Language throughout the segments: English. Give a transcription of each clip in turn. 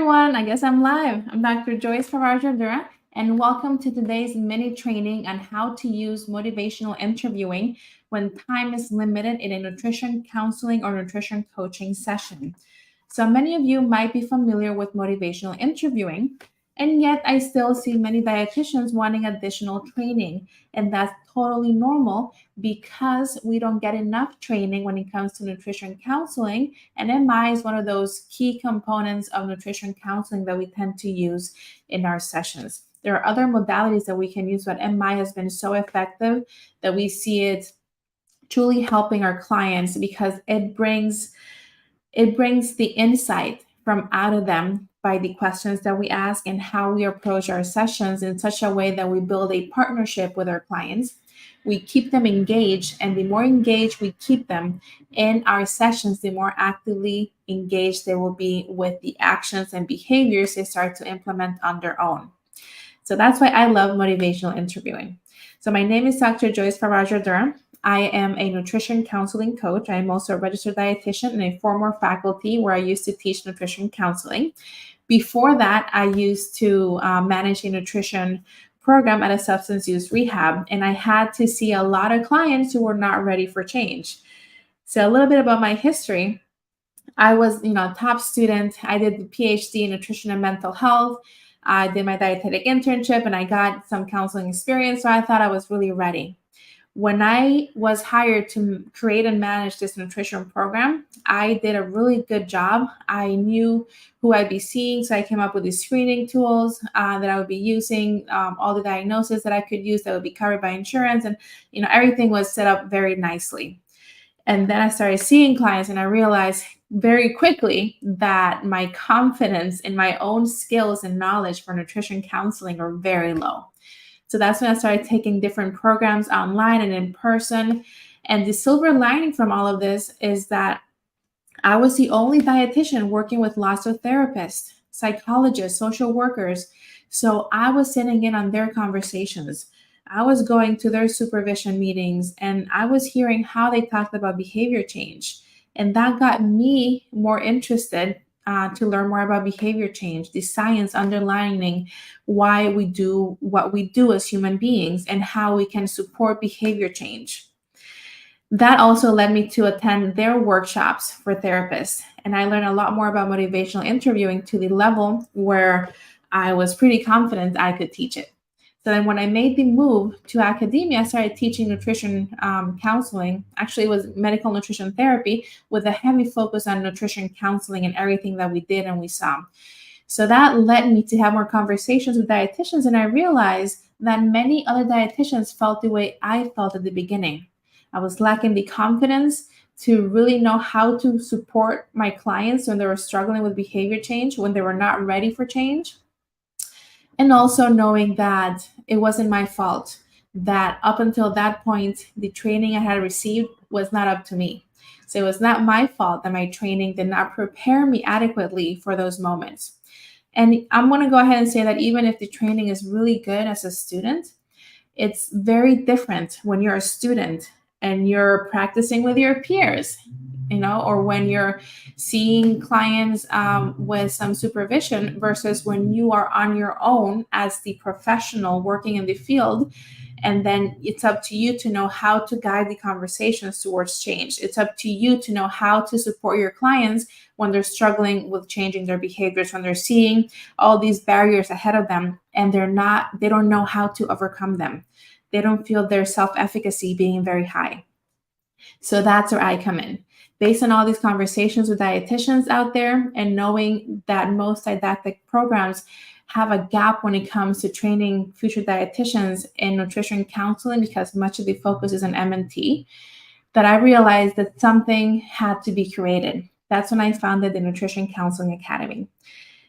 everyone. I guess I'm live. I'm Dr. Joyce Faraj-Ardura, and welcome to today's mini training on how to use motivational interviewing when time is limited in a nutrition counseling or nutrition coaching session. So many of you might be familiar with motivational interviewing, and yet I still see many dietitians wanting additional training, and that's totally normal because we don't get enough training when it comes to nutrition counseling, and MI is one of those key components of nutrition counseling that we tend to use in our sessions. There are other modalities that we can use, but MI has been so effective that we see it truly helping our clients because it brings the insight from out of them by the questions that we ask and how we approach our sessions in such a way that we build a partnership with our clients. We keep them engaged, and the more engaged we keep them in our sessions, the more actively engaged they will be with the actions and behaviors they start to implement on their own. So that's why I love motivational interviewing. So my name is Dr. Joyce Faraj-Ardura. I am a nutrition counseling coach. I am also a registered dietitian and a former faculty where I used to teach nutrition counseling. Before that, I used to manage a nutrition program at a substance use rehab, and I had to see a lot of clients who were not ready for change. So a little bit about my history. I was, a top student. I did the PhD in nutrition and mental health. I did my dietetic internship and I got some counseling experience, so I thought I was really ready. When I was hired to create and manage this nutrition program, I did a really good job. I knew who I'd be seeing, so I came up with these screening tools that I would be using, all the diagnoses that I could use that would be covered by insurance, and everything was set up very nicely. And then I started seeing clients, and I realized very quickly that my confidence in my own skills and knowledge for nutrition counseling are very low. So that's when I started taking different programs online and in person. And the silver lining from all of this is that I was the only dietitian working with lots of therapists, psychologists, social workers. So I was sitting in on their conversations. I was going to their supervision meetings and I was hearing how they talked about behavior change. And that got me more interested to learn more about behavior change, the science underlining why we do what we do as human beings and how we can support behavior change. That also led me to attend their workshops for therapists. And I learned a lot more about motivational interviewing to the level where I was pretty confident I could teach it. So then when I made the move to academia, I started teaching nutrition counseling. Actually, it was medical nutrition therapy with a heavy focus on nutrition counseling and everything that we did and we saw. So that led me to have more conversations with dietitians, and I realized that many other dietitians felt the way I felt at the beginning. I was lacking the confidence to really know how to support my clients when they were struggling with behavior change, when they were not ready for change. And also knowing that it wasn't my fault, that up until that point, the training I had received was not up to me. So it was not my fault that my training did not prepare me adequately for those moments. And I'm going to go ahead and say that even if the training is really good as a student, it's very different when you're a student and you're practicing with your peers, or when you're seeing clients with some supervision versus when you are on your own as the professional working in the field. And then it's up to you to know how to guide the conversations towards change. It's up to you to know how to support your clients when they're struggling with changing their behaviors, when they're seeing all these barriers ahead of them and they don't know how to overcome them. They don't feel their self-efficacy being very high. So that's where I come in. Based on all these conversations with dietitians out there and knowing that most didactic programs have a gap when it comes to training future dietitians in nutrition counseling because much of the focus is on MNT, that I realized that something had to be created. That's when I founded the Nutrition Counseling Academy.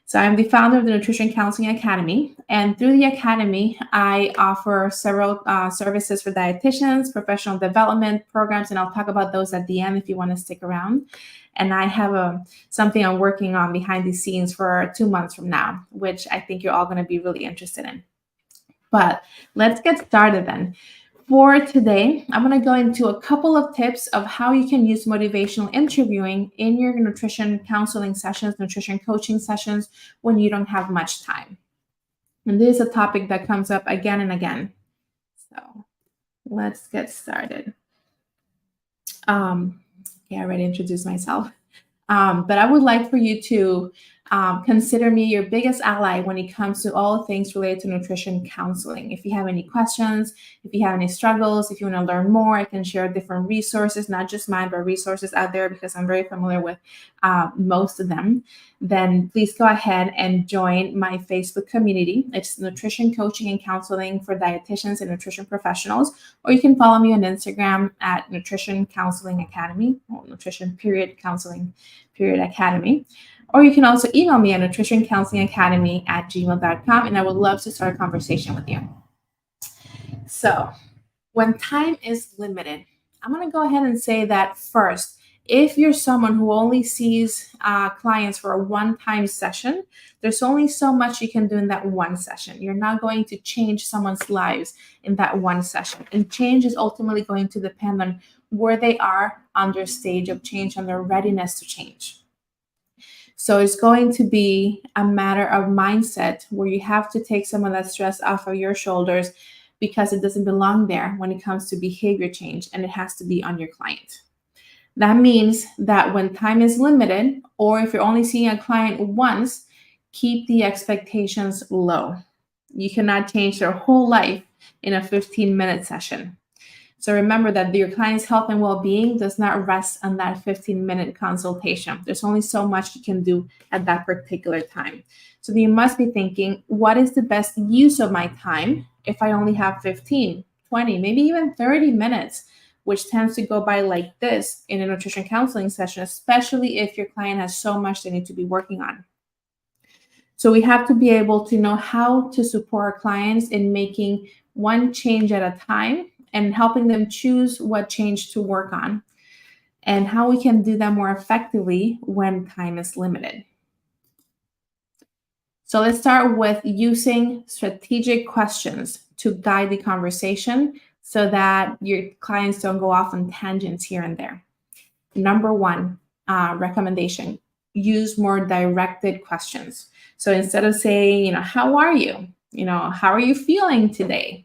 So I'm the founder of the Nutrition Counseling Academy, and through the academy, I offer several services for dietitians, professional development programs, and I'll talk about those at the end if you want to stick around. And I have something I'm working on behind the scenes for 2 months from now, which I think you're all going to be really interested in. But let's get started then. for today, I'm going to go into a couple of tips of how you can use motivational interviewing in your nutrition counseling sessions, nutrition coaching sessions when you don't have much time. And this is a topic that comes up again and again. So let's get started. I already introduced myself. But I would like for you to consider me your biggest ally when it comes to all things related to nutrition counseling. If you have any questions, if you have any struggles, if you want to learn more, I can share different resources, not just mine, but resources out there because I'm very familiar with most of them. Then please go ahead and join my Facebook community. It's Nutrition Coaching and Counseling for Dietitians and Nutrition Professionals. Or you can follow me on Instagram at Nutrition Counseling Academy, or Nutrition Counseling Academy. Or you can also email me at nutritioncounselingacademy@gmail.com, and I would love to start a conversation with you. So when time is limited, I'm going to go ahead and say that first. If you're someone who only sees clients for a one-time session, there's only so much you can do in that one session. You're not going to change someone's lives in that one session. And change is ultimately going to depend on where they are on their stage of change and their readiness to change. So it's going to be a matter of mindset where you have to take some of that stress off of your shoulders because it doesn't belong there when it comes to behavior change, and it has to be on your client. That means that when time is limited, or if you're only seeing a client once, keep the expectations low. You cannot change their whole life in a 15-minute session. So remember that your client's health and well-being does not rest on that 15-minute consultation. There's only so much you can do at that particular time. So you must be thinking, what is the best use of my time if I only have 15, 20, maybe even 30 minutes, which tends to go by like this in a nutrition counseling session, especially if your client has so much they need to be working on. So we have to be able to know how to support our clients in making one change at a time and helping them choose what change to work on, and how we can do that more effectively when time is limited. So let's start with using strategic questions to guide the conversation so that your clients don't go off on tangents here and there. Number one, recommendation, use more directed questions. So instead of saying, how are you? How are you feeling today?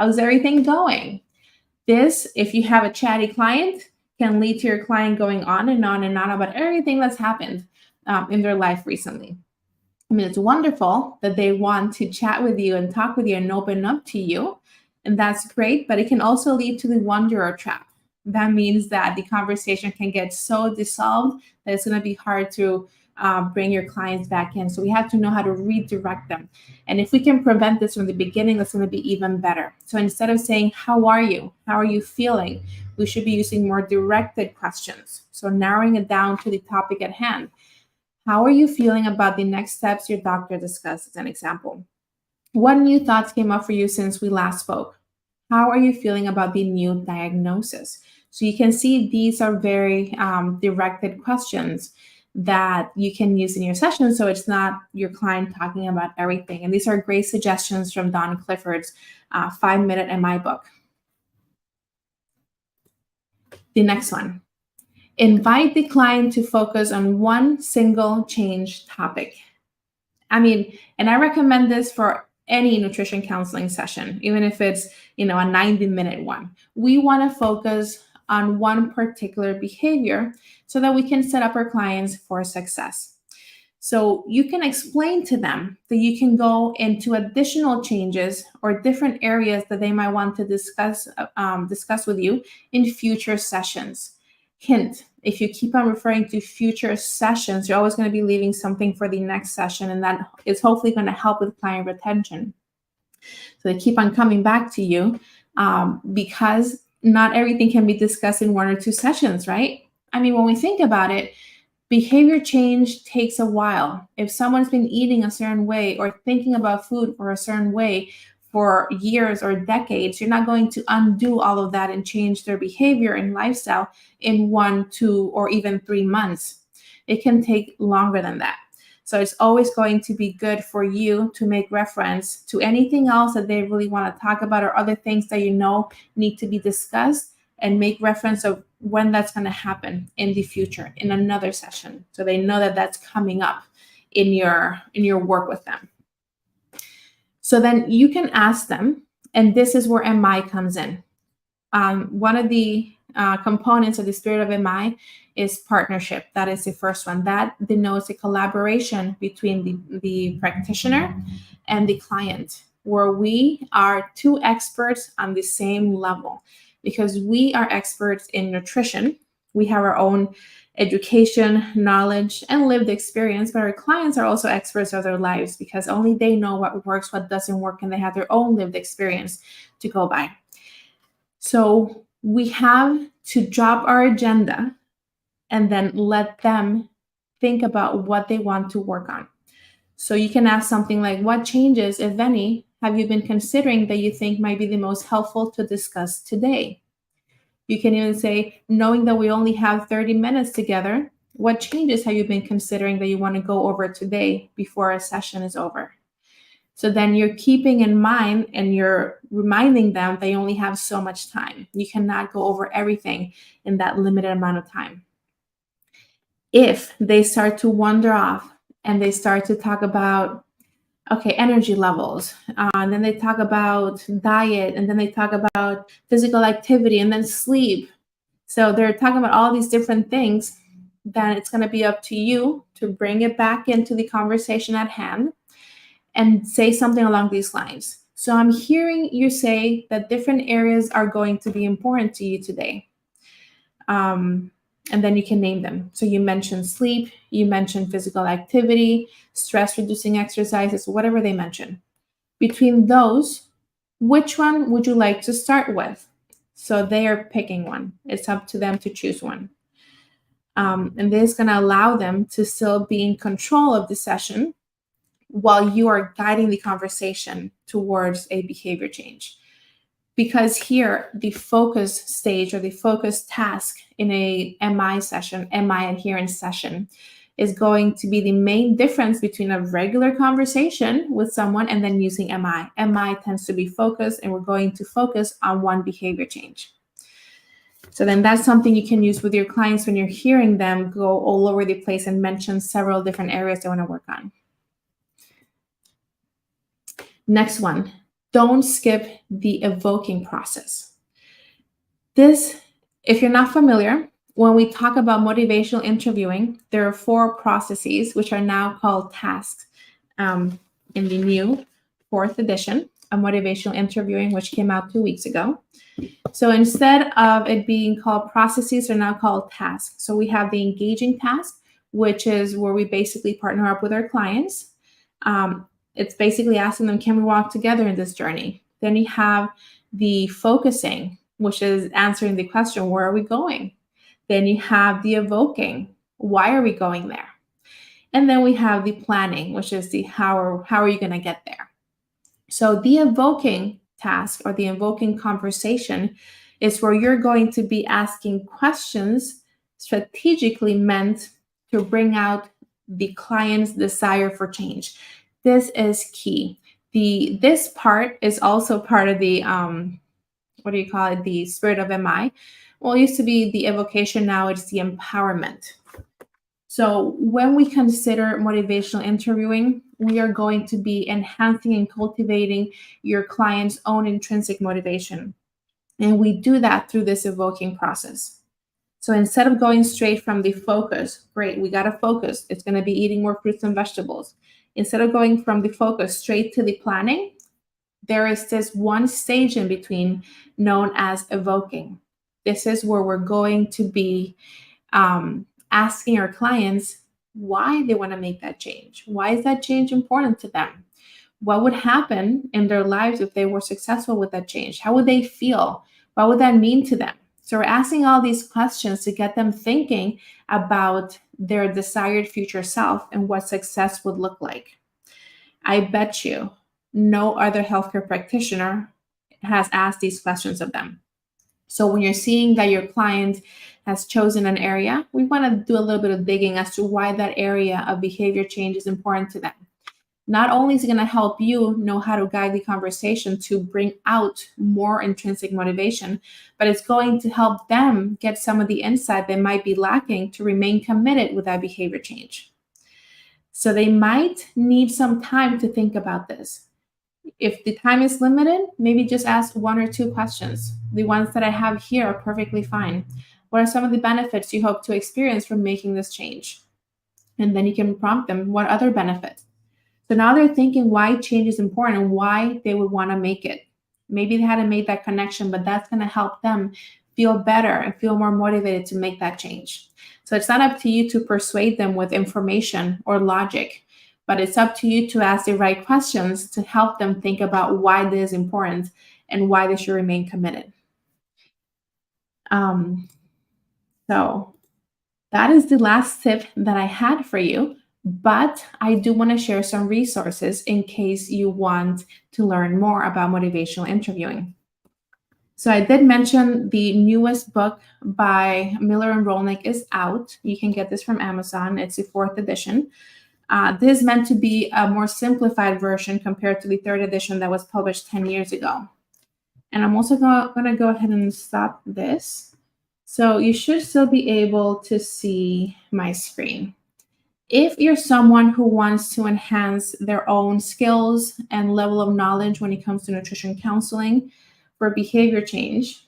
How's everything going? This, if you have a chatty client, can lead to your client going on and on and on about everything that's happened in their life recently. I mean, it's wonderful that they want to chat with you and talk with you and open up to you, and that's great, but it can also lead to the wanderer trap. That means that the conversation can get so dissolved that it's going to be hard to bring your clients back in. So we have to know how to redirect them. And if we can prevent this from the beginning, that's going to be even better. So instead of saying, how are you? How are you feeling? We should be using more directed questions. So narrowing it down to the topic at hand. How are you feeling about the next steps your doctor discussed, as an example? What new thoughts came up for you since we last spoke? How are you feeling about the new diagnosis? So you can see these are very directed questions that you can use in your session, so it's not your client talking about everything. And these are great suggestions from Don Clifford's 5-Minute MI book. The next one, invite the client to focus on one single change topic. I mean, and I recommend this for any nutrition counseling session, even if it's, a 90-minute one. We want to focus on one particular behavior so that we can set up our clients for success. So you can explain to them that you can go into additional changes or different areas that they might want to discuss with you in future sessions. Hint, if you keep on referring to future sessions, you're always going to be leaving something for the next session, and that is hopefully going to help with client retention. So they keep on coming back to you because not everything can be discussed in 1 or 2 sessions, right? I mean, when we think about it, behavior change takes a while. If someone's been eating a certain way or thinking about food for a certain way for years or decades, you're not going to undo all of that and change their behavior and lifestyle in 1, 2, or even 3 months. It can take longer than that. So it's always going to be good for you to make reference to anything else that they really want to talk about or other things that you know need to be discussed, and make reference of when that's going to happen in the future in another session, so they know that that's coming up in your work with them. So then you can ask them, and this is where MI comes in. One of the components of the spirit of MI is partnership. That is the first one. That denotes a collaboration between the practitioner and the client, where we are two experts on the same level. Because we are experts in nutrition, we have our own education, knowledge, and lived experience, but our clients are also experts of their lives, because only they know what works, what doesn't work, and they have their own lived experience to go by. So we have to drop our agenda and then let them think about what they want to work on. So you can ask something like, what changes, if any, have you been considering that you think might be the most helpful to discuss today? You can even say, knowing that we only have 30 minutes together, what changes have you been considering that you want to go over today before a session is over? So then you're keeping in mind and you're reminding them they only have so much time. You cannot go over everything in that limited amount of time. If they start to wander off and they start to talk about, okay, energy levels, and then they talk about diet, and then they talk about physical activity, and then sleep. So they're talking about all these different things. Then it's going to be up to you to bring it back into the conversation at hand and say something along these lines. So I'm hearing you say that different areas are going to be important to you today. And then you can name them. So you mentioned sleep, you mentioned physical activity, stress reducing exercises, whatever they mention. Between those, which one would you like to start with? So they are picking one. It's up to them to choose one. And this is going to allow them to still be in control of the session while you are guiding the conversation towards a behavior change. Because here, the focus stage or the focus task in a MI session, MI adherence session, is going to be the main difference between a regular conversation with someone and then using MI. MI tends to be focused, and we're going to focus on one behavior change. So then that's something you can use with your clients when you're hearing them go all over the place and mention several different areas they want to work on. Next one, don't skip the evoking process. This, if you're not familiar, when we talk about motivational interviewing, there are 4 processes which are now called tasks in the new 4th edition of motivational interviewing, which came out 2 weeks ago. So instead of it being called processes, they're now called tasks. So we have the engaging task, which is where we basically partner up with our clients. It's basically asking them, can we walk together in this journey? Then you have the focusing, which is answering the question, where are we going? Then you have the evoking, why are we going there? And then we have the planning, which is the how are you going to get there? So the evoking task or the evoking conversation is where you're going to be asking questions strategically meant to bring out the client's desire for change. This is key. This part is also part of the the spirit of MI. Well, it used to be the evocation, now it's the empowerment. So when we consider motivational interviewing, we are going to be enhancing and cultivating your client's own intrinsic motivation. And we do that through this evoking process. So instead of going straight from the focus, great, we got to focus. It's going to be eating more fruits and vegetables. Instead of going from the focus straight to the planning, there is this one stage in between known as evoking. This is where we're going to be asking our clients why they want to make that change. Why is that change important to them? What would happen in their lives if they were successful with that change? How would they feel? What would that mean to them? So we're asking all these questions to get them thinking about their desired future self and what success would look like. I bet you no other healthcare practitioner has asked these questions of them. So when you're seeing that your client has chosen an area, we want to do a little bit of digging as to why that area of behavior change is important to them. Not only is it going to help you know how to guide the conversation to bring out more intrinsic motivation, but it's going to help them get some of the insight they might be lacking to remain committed with that behavior change. So they might need some time to think about this. If the time is limited, maybe just ask 1 or 2 questions. The ones that I have here are perfectly fine. What are some of the benefits you hope to experience from making this change? And then you can prompt them, what other benefits? So now they're thinking why change is important and why they would want to make it. Maybe they hadn't made that connection, but that's going to help them feel better and feel more motivated to make that change. So it's not up to you to persuade them with information or logic, but it's up to you to ask the right questions to help them think about why this is important and why they should remain committed. So that is the last tip that I had for you. But I do want to share some resources in case you want to learn more about motivational interviewing. So I did mention the newest book by Miller and Rolnick is out. You can get this from Amazon. It's the 4th edition. This is meant to be a more simplified version compared to the 3rd edition that was published 10 years ago. And I'm also going to go ahead and stop this. So you should still be able to see my screen. If you're someone who wants to enhance their own skills and level of knowledge when it comes to nutrition counseling for behavior change,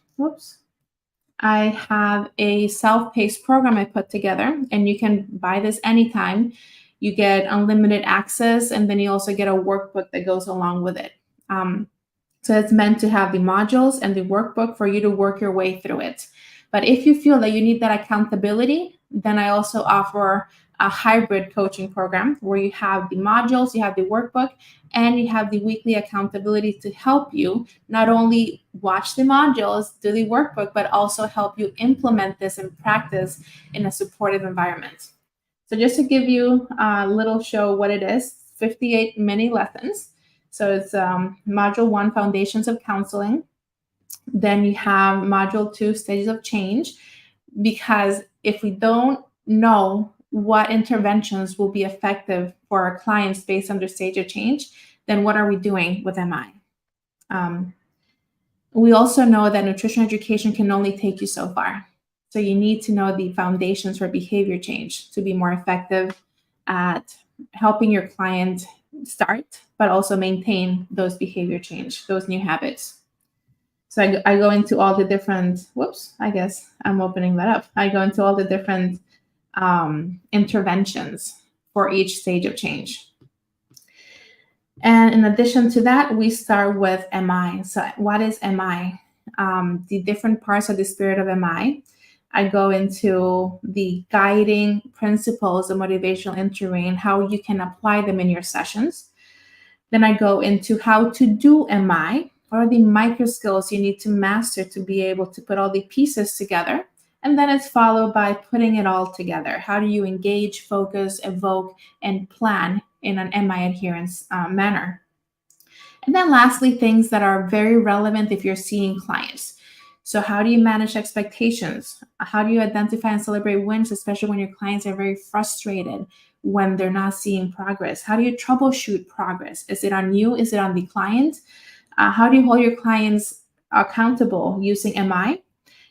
I have a self-paced program I put together, and you can buy this anytime. You get unlimited access, and then you also get a workbook that goes along with it. So it's meant to have the modules and the workbook for you to work your way through it. But if you feel that you need that accountability, then I also offer a hybrid coaching program where you have the modules, you have the workbook, and you have the weekly accountability to help you not only watch the modules, do the workbook, but also help you implement this and practice in a supportive environment. So just to give you a little show what it is, 58 mini lessons. So it's module 1, Foundations of Counseling. Then you have module 2, Stages of Change, because if we don't know what interventions will be effective for our clients based on their stage of change, then what are we doing with MI? We also know that nutrition education can only take you so far. So you need to know the foundations for behavior change to be more effective at helping your client start, but also maintain those behavior change, those new habits. So I go into all the different, I guess I'm opening that up. I go into all the different interventions for each stage of change. And in addition to that, we start with MI. So what is MI? The different parts of the spirit of MI. I go into the guiding principles of motivational interviewing and how you can apply them in your sessions. Then I go into how to do MI. What are the micro skills you need to master to be able to put all the pieces together? And then it's followed by putting it all together. How do you engage, focus, evoke, and plan in an MI adherence manner? And then lastly, things that are very relevant if you're seeing clients. So how do you manage expectations? How do you identify and celebrate wins, especially when your clients are very frustrated when they're not seeing progress? How do you troubleshoot progress? Is it on you? Is it on the client? How do you hold your clients accountable using MI?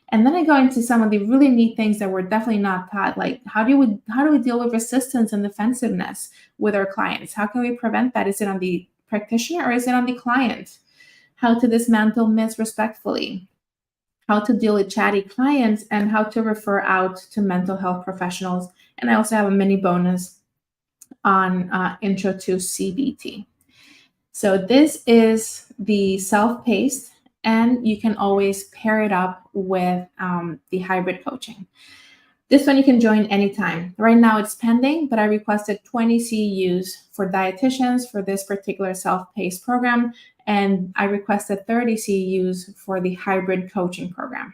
And then I go into some of the really neat things that we're definitely not taught, like how do we deal with resistance and defensiveness with our clients? How can we prevent that? Is it on the practitioner or is it on the client? How to dismantle myths respectfully, how to deal with chatty clients, and how to refer out to mental health professionals. And I also have a mini bonus on Intro to CBT. So this is the self-paced, and you can always pair it up with the hybrid coaching. This one you can join anytime. Right now it's pending, but I requested 20 CEUs for dietitians for this particular self-paced program, and I requested 30 CEUs for the hybrid coaching program.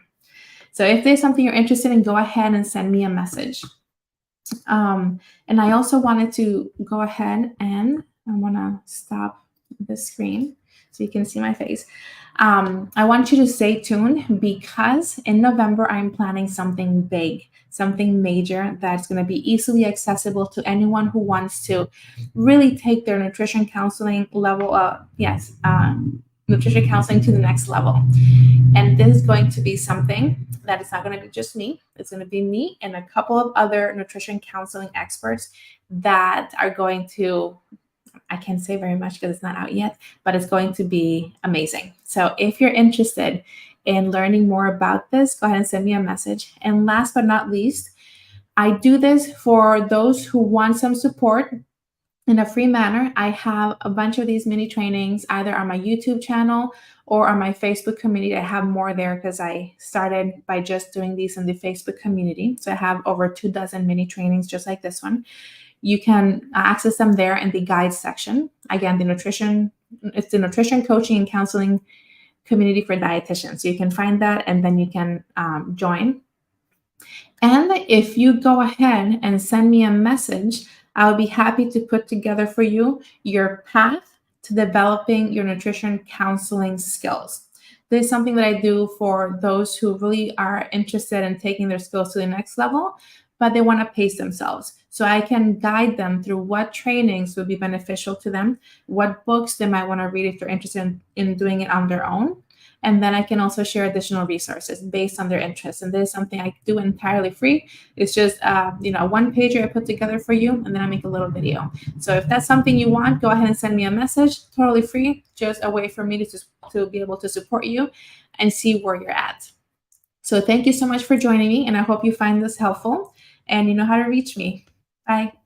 So if there's something you're interested in, go ahead and send me a message. And I also wanted to go ahead and I want to stop the screen. so you can see my face. I want you to stay tuned because in November, I'm planning something big, something major that's going to be easily accessible to anyone who wants to really take their nutrition counseling level up. Yes, nutrition counseling to the next level. And this is going to be something that is not going to be just me. It's going to be me and a couple of other nutrition counseling experts that are going to, I can't say very much because it's not out yet, but it's going to be amazing. So if you're interested in learning more about this, go ahead and send me a message. And last but not least, I do this for those who want some support in a free manner. I have a bunch of these mini trainings either on my YouTube channel or on my Facebook community. I have more there because I started by just doing these in the Facebook community. So I have over 24 mini trainings just like this one. You can access them there in the guide section. Again, it's the nutrition coaching and counseling community for dietitians. So you can find that and then you can join. And if you go ahead and send me a message, I'll be happy to put together for you your path to developing your nutrition counseling skills. This is something that I do for those who really are interested in taking their skills to the next level, but they want to pace themselves. So I can guide them through what trainings would be beneficial to them, what books they might want to read if they're interested in doing it on their own. And then I can also share additional resources based on their interests. And this is something I do entirely free. It's just, a one pager I put together for you, and then I make a little video. So if that's something you want, go ahead and send me a message, totally free, just a way for me to be able to support you and see where you're at. So thank you so much for joining me, and I hope you find this helpful and you know how to reach me. Bye.